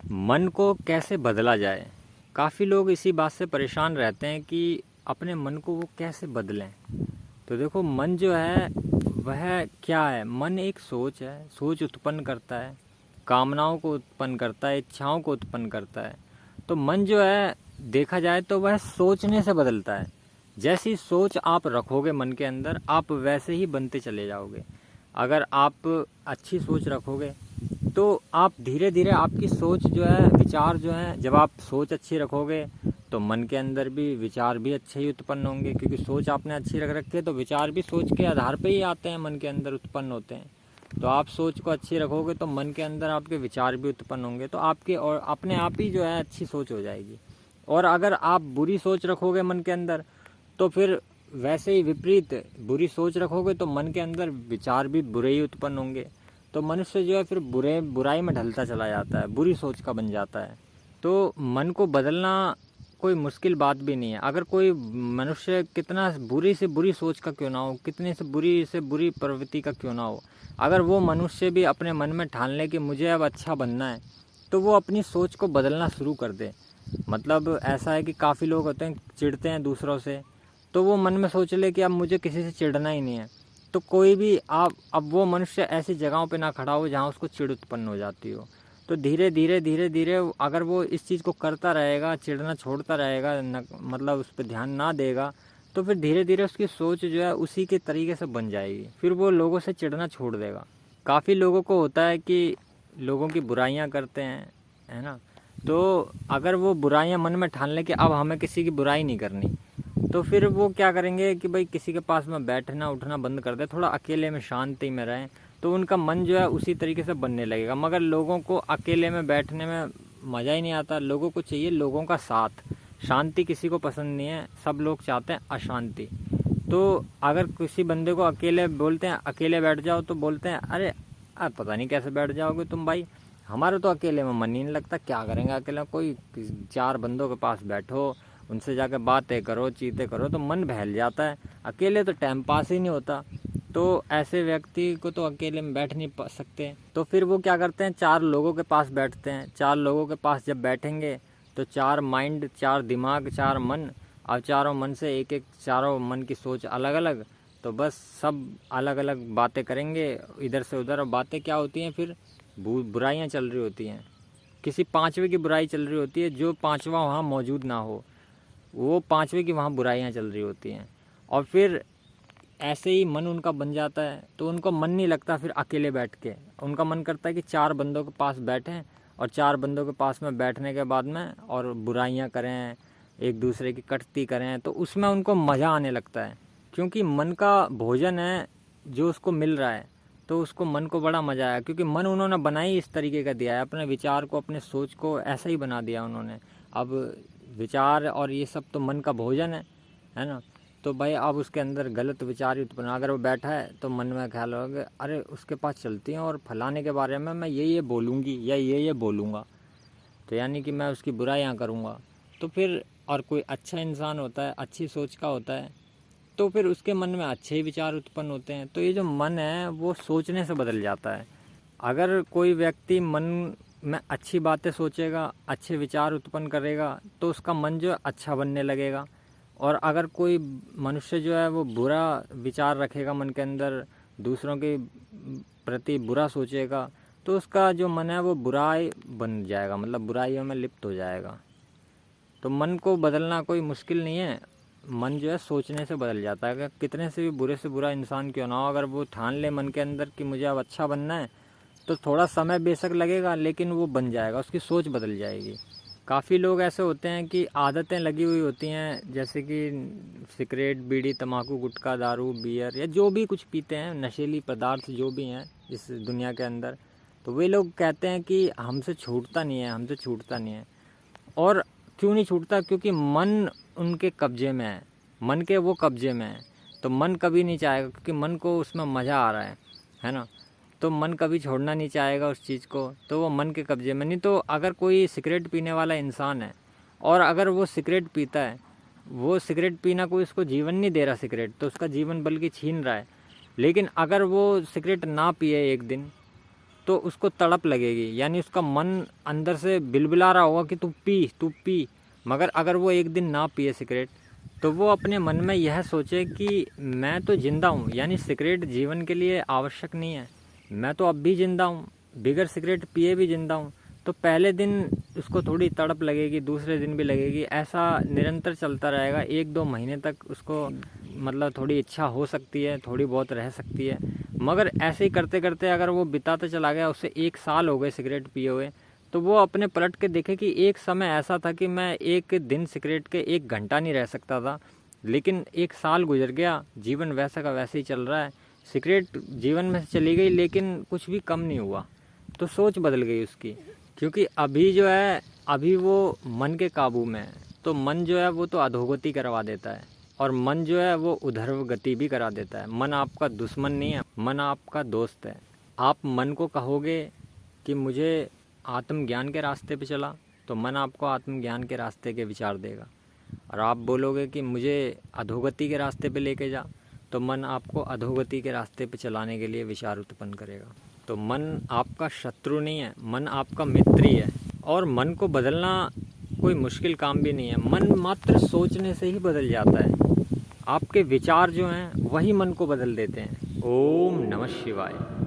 मन को कैसे बदला जाए? काफ़ी लोग इसी बात से परेशान रहते हैं कि अपने मन को वो कैसे बदलें। तो देखो, मन जो है वह क्या है? मन एक सोच है, सोच उत्पन्न करता है, कामनाओं को उत्पन्न करता है, इच्छाओं को उत्पन्न करता है। तो मन जो है, देखा जाए तो वह सोचने से बदलता है। जैसी सोच आप रखोगे मन के अंदर, आप वैसे ही बनते चले जाओगे। अगर आप अच्छी सोच रखोगे तो आप धीरे धीरे आपकी सोच जो है, विचार जो है, जब आप सोच अच्छी रखोगे तो मन के अंदर भी विचार भी अच्छे ही उत्पन्न होंगे, क्योंकि सोच आपने अच्छी रख रखी है तो विचार भी सोच के आधार पे ही आते हैं, मन के अंदर उत्पन्न होते हैं। तो आप सोच को अच्छी रखोगे तो मन के अंदर आपके विचार भी उत्पन्न होंगे, तो आपके और अपने आप ही जो है अच्छी सोच हो जाएगी। और अगर आप बुरी सोच रखोगे मन के अंदर, तो फिर वैसे ही विपरीत बुरी सोच रखोगे तो मन के अंदर विचार भी बुरे ही उत्पन्न होंगे। तो मनुष्य जो है फिर बुराई में ढलता चला जाता है, बुरी सोच का बन जाता है। तो मन को बदलना कोई मुश्किल बात भी नहीं है। अगर कोई मनुष्य कितना बुरी से बुरी सोच का क्यों ना हो, कितनी से बुरी प्रवृत्ति का क्यों ना हो, अगर वो मनुष्य भी अपने मन में ठान ले कि मुझे अब अच्छा बनना है, तो वो अपनी सोच को बदलना शुरू कर दे। मतलब ऐसा है कि काफ़ी लोग होते हैं चिढ़ते हैं दूसरों से, तो वो मन में सोच ले कि अब मुझे किसी से चिढ़ना ही नहीं है। तो कोई भी आप अब वो मनुष्य ऐसी जगहों पे ना खड़ा हो जहाँ उसको चिढ़ उत्पन्न हो जाती हो। तो धीरे धीरे अगर वो इस चीज़ को करता रहेगा, चिढ़ना छोड़ता रहेगा, मतलब उस पर ध्यान ना देगा, तो फिर धीरे धीरे उसकी सोच जो है उसी के तरीके से बन जाएगी। फिर वो लोगों से चिढ़ना छोड़ देगा। काफ़ी लोगों को होता है कि लोगों की बुराइयां करते हैं, है ना। तो अगर वो बुराइयां मन में ठान ले कि अब हमें किसी की बुराई नहीं करनी, तो फिर वो क्या करेंगे कि भाई किसी के पास में बैठना उठना बंद कर दे, थोड़ा अकेले में शांति में रहें, तो उनका मन जो है उसी तरीके से बनने लगेगा। मगर लोगों को अकेले में बैठने में मज़ा ही नहीं आता। लोगों को चाहिए लोगों का साथ। शांति किसी को पसंद नहीं है, सब लोग चाहते हैं अशांति। तो अगर किसी बंदे को अकेले बोलते हैं अकेले बैठ जाओ, तो बोलते हैं अरे पता नहीं कैसे बैठ जाओगे तुम भाई, हमारा तो अकेले में मन ही नहीं लगता, क्या करेंगे अकेले। कोई 4 बंदों के पास बैठो, उनसे जाकर बातें करो, चीतें करो, तो मन बहल जाता है। अकेले तो टाइम पास ही नहीं होता। तो ऐसे व्यक्ति को तो अकेले में बैठ नहीं सकते। तो फिर वो क्या करते हैं, 4 लोगों के पास बैठते हैं। 4 लोगों के पास जब बैठेंगे तो 4 माइंड, 4 दिमाग, 4 मन। अब चारों मन से एक एक, चारों मन की सोच अलग अलग, तो बस सब अलग अलग बातें करेंगे इधर से उधर। और बातें क्या होती हैं फिर, बुराइयां चल रही होती हैं। किसी 5वें की बुराई चल रही होती है, जो 5वां वहाँ मौजूद ना हो, वो 5वें की वहाँ बुराइयाँ चल रही होती हैं। और फिर ऐसे ही मन उनका बन जाता है, तो उनको मन नहीं लगता फिर अकेले बैठ के। उनका मन करता है कि 4 बंदों के पास बैठें, और 4 बंदों के पास में बैठने के बाद में और बुराइयाँ करें, एक दूसरे की कटती करें, तो उसमें उनको मज़ा आने लगता है। क्योंकि मन का भोजन है जो उसको मिल रहा है, तो उसको मन को बड़ा मज़ा आया, क्योंकि मन उन्होंने बना ही इस तरीके का दिया है। अपने विचार को, अपने सोच को ऐसा ही बना दिया उन्होंने। अब विचार और ये सब तो मन का भोजन है ना। तो भाई अब उसके अंदर गलत विचार ही उत्पन्न, अगर वो बैठा है तो मन में ख्याल होगा अरे उसके पास चलती हैं और फलाने के बारे में मैं ये बोलूँगी या ये बोलूँगा, तो यानी कि मैं उसकी बुराइयाँ करूँगा। तो फिर और कोई अच्छा इंसान होता है, अच्छी सोच का होता है, तो फिर उसके मन में अच्छे ही विचार उत्पन्न होते हैं। तो ये जो मन है वो सोचने से बदल जाता है। अगर कोई व्यक्ति मन में अच्छी बातें सोचेगा, अच्छे विचार उत्पन्न करेगा, तो उसका मन जो है अच्छा बनने लगेगा। और अगर कोई मनुष्य जो है वो बुरा विचार रखेगा मन के अंदर, दूसरों के प्रति बुरा सोचेगा, तो उसका जो मन है वो बुराई बन जाएगा, मतलब बुराइयों में लिप्त हो जाएगा। तो मन को बदलना कोई मुश्किल नहीं है। मन जो है सोचने से बदल जाता है। अगर कितने से बुरा इंसान क्यों ना हो, अगर वो ठान ले मन के अंदर कि मुझे अब अच्छा बनना है, तो थोड़ा समय बेशक लगेगा, लेकिन वो बन जाएगा, उसकी सोच बदल जाएगी। काफ़ी लोग ऐसे होते हैं कि आदतें लगी हुई होती हैं, जैसे कि सिगरेट, बीड़ी, तम्बाकू, गुटखा, दारू, बियर या जो भी कुछ पीते हैं, नशीली पदार्थ जो भी हैं इस दुनिया के अंदर। तो वे लोग कहते हैं कि हमसे छूटता नहीं है, हमसे छूटता नहीं है। और क्यों नहीं छूटता? क्योंकि मन उनके कब्जे में है, मन के वो कब्जे में है। तो मन कभी नहीं चाहेगा, क्योंकि मन को उसमें मज़ा आ रहा है ना। तो मन कभी छोड़ना नहीं चाहेगा उस चीज़ को, तो वो मन के कब्जे में नहीं। तो अगर कोई सिगरेट पीने वाला इंसान है और अगर वो सिगरेट पीता है, वो सिगरेट पीना कोई उसको जीवन नहीं दे रहा, सिगरेट तो उसका जीवन बल्कि छीन रहा है। लेकिन अगर वो सिगरेट ना पिए एक दिन, तो उसको तड़प लगेगी, यानी उसका मन अंदर से बिलबिला रहा होगा कि तू पी। मगर अगर वो एक दिन ना पिए सिगरेट, तो वो अपने मन में यह सोचे कि मैं तो ज़िंदा हूँ, यानी सिगरेट जीवन के लिए आवश्यक नहीं है, मैं तो अब भी ज़िंदा हूँ, बिगर सिगरेट पिए भी ज़िंदा हूँ। तो पहले दिन उसको थोड़ी तड़प लगेगी, दूसरे दिन भी लगेगी, ऐसा निरंतर चलता रहेगा। 1-2 महीने तक उसको मतलब थोड़ी इच्छा हो सकती है, थोड़ी बहुत रह सकती है, मगर ऐसे ही करते करते अगर वो बिताता चला गया, उससे 1 साल हो गए सिगरेट पिए हुए, तो वो अपने पलट के देखे कि एक समय ऐसा था कि मैं एक दिन सिगरेट के 1 घंटा नहीं रह सकता था, लेकिन 1 साल गुजर गया, जीवन वैसा का वैसे ही चल रहा है। सिगरेट जीवन में से चली गई लेकिन कुछ भी कम नहीं हुआ। तो सोच बदल गई उसकी, क्योंकि अभी जो है, अभी वो मन के काबू में है। तो मन जो है वो तो अधोगति करवा देता है, और मन जो है वो उधर्वगति भी करा देता है। मन आपका दुश्मन नहीं है, मन आपका दोस्त है। आप मन को कहोगे कि मुझे आत्मज्ञान के रास्ते पे चला, तो मन आपको आत्मज्ञान के रास्ते के विचार देगा। और आप बोलोगे कि मुझे अधोगति के रास्ते पे लेके जा, तो मन आपको अधोगति के रास्ते पे चलाने के लिए विचार उत्पन्न करेगा। तो मन आपका शत्रु नहीं है, मन आपका मित्र ही है। और मन को बदलना कोई मुश्किल काम भी नहीं है, मन मात्र सोचने से ही बदल जाता है। आपके विचार जो हैं वही मन को बदल देते हैं। ओम नमः शिवाय।